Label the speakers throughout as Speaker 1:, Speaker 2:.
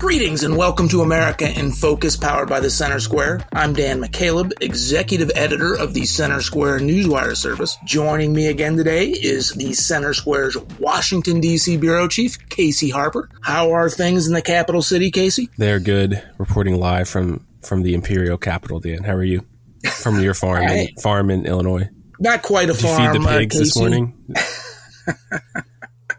Speaker 1: Greetings and welcome to America in Focus, powered by the Center Square. I'm Dan McCaleb, executive editor of the Center Square Newswire service. Joining me again today is the Center Square's Washington, D.C. bureau chief, Casey Harper. How are things in the capital city, Casey?
Speaker 2: They're good. Reporting live from the imperial capital, Dan. How are you? From your farm in Illinois.
Speaker 1: Not quite a
Speaker 2: Did
Speaker 1: farm,
Speaker 2: you feed the pigs
Speaker 1: Casey.
Speaker 2: this morning?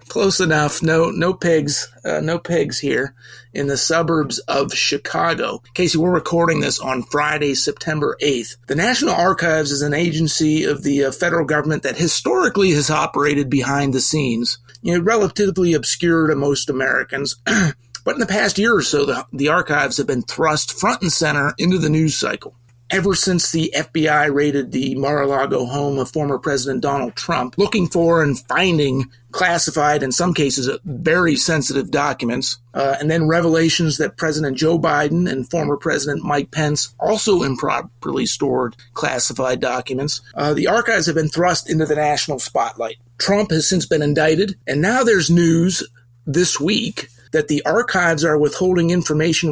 Speaker 1: Close enough. No pigs. No pigs here in the suburbs of Chicago. Casey, we're recording this on Friday, September 8th. The National Archives is an agency of the federal government that historically has operated behind the scenes. Relatively obscure to most Americans. But in the past year or so, the archives have been thrust front and center into the news cycle. Ever since the FBI raided the Mar-a-Lago home of former President Donald Trump, looking for and finding classified, in some cases, very sensitive documents, and then revelations that President Joe Biden and former President Mike Pence also improperly stored classified documents, the archives have been thrust into the national spotlight. Trump has since been indicted, and now there's news this week that the archives are withholding information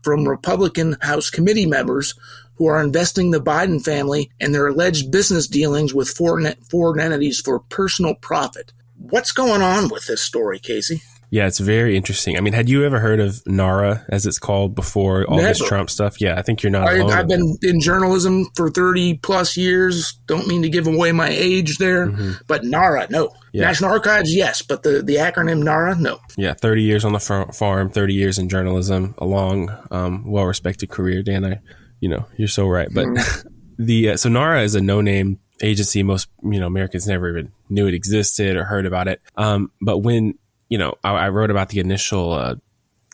Speaker 1: from Republican House committee members who are investing the Biden family and their alleged business dealings with foreign entities for personal profit. What's going on with this story, Casey?
Speaker 2: Yeah, it's very interesting. I mean, had you ever heard of NARA, as it's called, before all this Trump stuff? Yeah, I think you're not alone.
Speaker 1: I've been in journalism for 30 plus years. Don't mean to give away my age there, but NARA, no. Yeah. National Archives, yes, but the acronym NARA, no.
Speaker 2: Yeah, 30 years on the farm, 30 years in journalism, a long, well-respected career, Dan. You're so right. But so NARA is a no-name agency. Most Americans never even knew it existed or heard about it. But when I wrote about the initial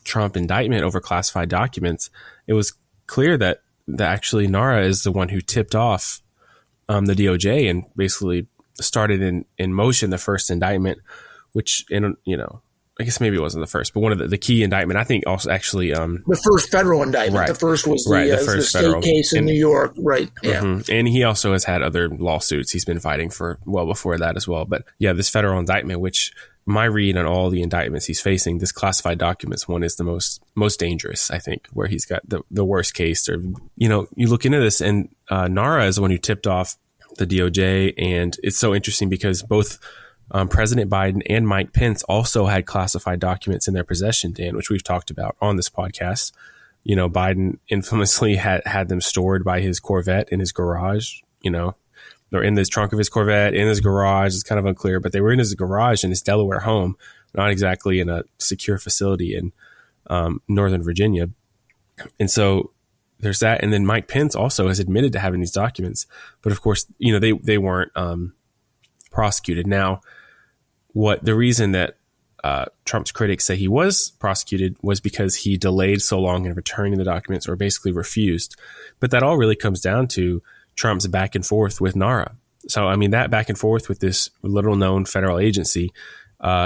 Speaker 2: Trump indictment over classified documents, it was clear that actually NARA is the one who tipped off the DOJ and basically started in motion the first indictment, which I guess maybe it wasn't the first, but one of the key indictment, I think also actually
Speaker 1: the first federal indictment. Right. The first was the state case in New York. Right. Yeah.
Speaker 2: And he also has had other lawsuits he's been fighting for well before that as well. But yeah, this federal indictment, which my read on all the indictments he's facing, this classified documents one is the most dangerous, I think, where he's got the worst case. Or, you look into this and NARA is the one who tipped off the DOJ. And it's so interesting because both President Biden and Mike Pence also had classified documents in their possession, Dan, which we've talked about on this podcast. Biden infamously had them stored by his Corvette in his garage, or in the trunk of his Corvette, in his garage. It's kind of unclear, but they were in his garage in his Delaware home, not exactly in a secure facility in Northern Virginia. And so there's that. And then Mike Pence also has admitted to having these documents. But of course, they weren't prosecuted. Now, the reason that Trump's critics say he was prosecuted was because he delayed so long in returning the documents, or basically refused. But that all really comes down to Trump's back and forth with NARA. So, I mean, that back and forth with this little known federal agency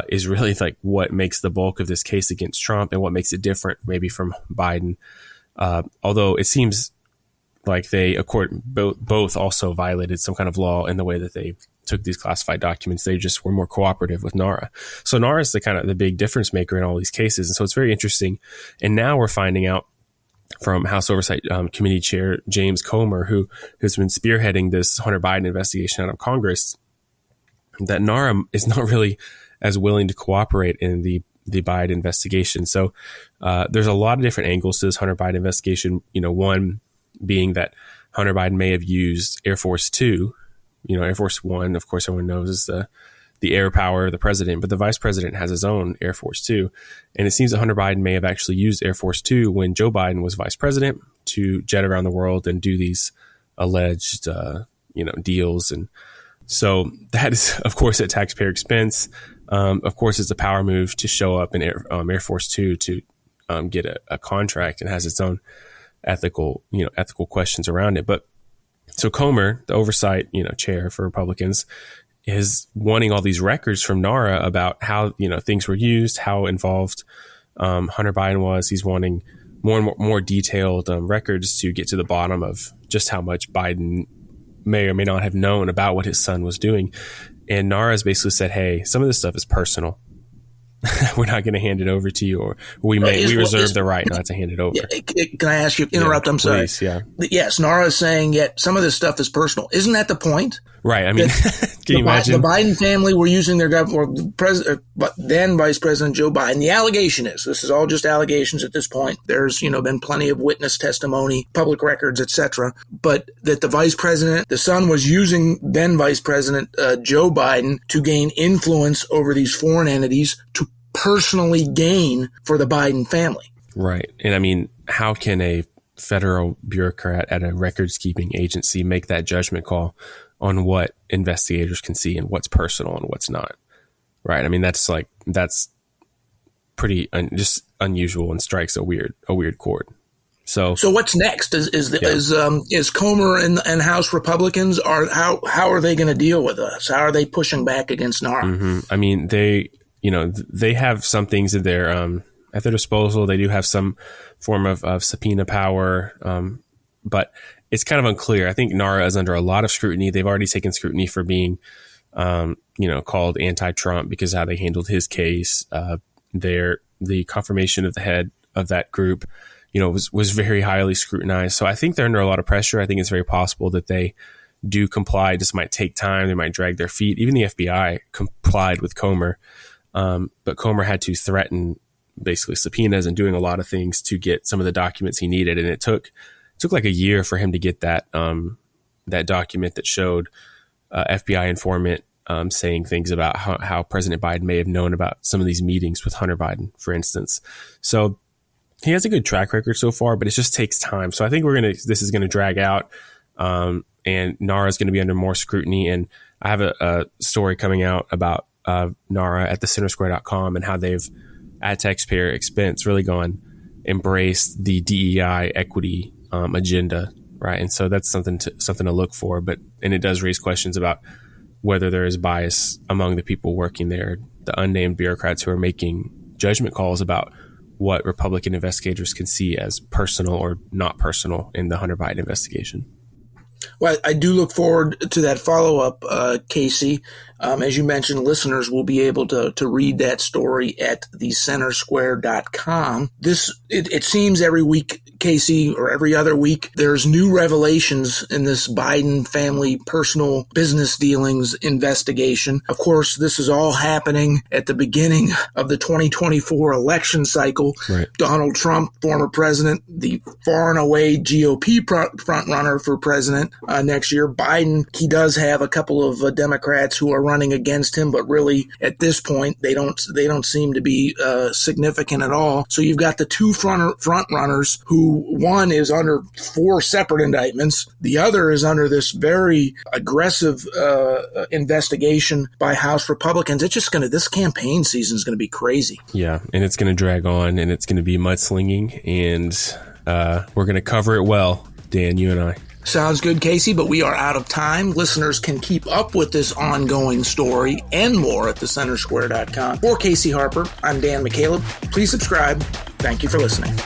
Speaker 2: is really like what makes the bulk of this case against Trump and what makes it different maybe from Biden. Although it seems like they both also violated some kind of law in the way that they took these classified documents. They just were more cooperative with NARA. So NARA is the big difference maker in all these cases. And so it's very interesting. And now we're finding out from House Oversight Committee Chair James Comer, who has been spearheading this Hunter Biden investigation out of Congress, that NARA is not really as willing to cooperate in the Biden investigation. So there's a lot of different angles to this Hunter Biden investigation. One being that Hunter Biden may have used Air Force Two. Air Force One, of course, everyone knows is the air power of the president, but the vice president has his own Air Force Two. And it seems that Hunter Biden may have actually used Air Force Two when Joe Biden was vice president to jet around the world and do these alleged, deals. And so that is, of course, at taxpayer expense. Of course, it's a power move to show up in Air Force Two to get a contract, and has its own ethical questions around it. But so Comer, the oversight, chair for Republicans, is wanting all these records from NARA about how, things were used, how involved Hunter Biden was. He's wanting more detailed records to get to the bottom of just how much Biden may or may not have known about what his son was doing. And NARA has basically said, hey, some of this stuff is personal. we're not going to hand it over to you, or we reserve the right not to hand it over.
Speaker 1: Can I ask you, interrupt? I'm sorry.
Speaker 2: Please, yeah.
Speaker 1: Yes, NARA is saying yet some of this stuff is personal. Isn't that the point?
Speaker 2: Right. I mean, can you imagine?
Speaker 1: The Biden family were using their government, then Vice President Joe Biden. The allegation is, this is all just allegations at this point. There's, been plenty of witness testimony, public records, etc. But that the Vice President, the son, was using then Vice President Joe Biden to gain influence over these foreign entities to personally gain for the Biden family.
Speaker 2: Right. And I mean, how can a federal bureaucrat at a records-keeping agency make that judgment call on what investigators can see and what's personal and what's not? Right. I mean, that's pretty just unusual and strikes a weird chord. So
Speaker 1: what's next? Is Comer and House Republicans how are they going to deal with us? How are they pushing back against NARA?
Speaker 2: Mm-hmm. I mean, they have some things at their disposal. They do have some form of subpoena power, but it's kind of unclear. I think NARA is under a lot of scrutiny. They've already taken scrutiny for being, called anti-Trump because of how they handled his case. The confirmation of the head of that group, was very highly scrutinized. So I think they're under a lot of pressure. I think it's very possible that they do comply. It just might take time. They might drag their feet. Even the FBI complied with Comer. But Comer had to threaten basically subpoenas and doing a lot of things to get some of the documents he needed. And it took like a year for him to get that document that showed FBI informant saying things about how President Biden may have known about some of these meetings with Hunter Biden, for instance. So he has a good track record so far, but it just takes time. So I think this is going to drag out, and NARA is going to be under more scrutiny. And I have a story coming out about NARA at thecentersquare.com and how they've, at taxpayer expense, really embraced the DEI equity agenda, right? And so that's something to look for. And it does raise questions about whether there is bias among the people working there, the unnamed bureaucrats who are making judgment calls about what Republican investigators can see as personal or not personal in the Hunter Biden investigation.
Speaker 1: Well, I do look forward to that follow-up, Casey. As you mentioned, listeners will be able to read that story at thecentersquare.com. It seems every week, Casey, or every other week, there's new revelations in this Biden family personal business dealings investigation. Of course, this is all happening at the beginning of the 2024 election cycle.
Speaker 2: Right.
Speaker 1: Donald Trump, former president, the far and away GOP frontrunner for president next year. Biden, he does have a couple of Democrats who are running against him, but really at this point they don't seem to be significant at all. So you've got the two front runners, who one is under 4 separate indictments, the other is under this very aggressive investigation by House Republicans. This campaign season is going to be crazy. Yeah,
Speaker 2: and it's going to drag on, and it's going to be mudslinging, and we're going to cover it well, Dan, you and I.
Speaker 1: Sounds good, Casey, but we are out of time. Listeners can keep up with this ongoing story and more at thecentersquare.com. For Casey Harper, I'm Dan McCaleb. Please subscribe. Thank you for listening.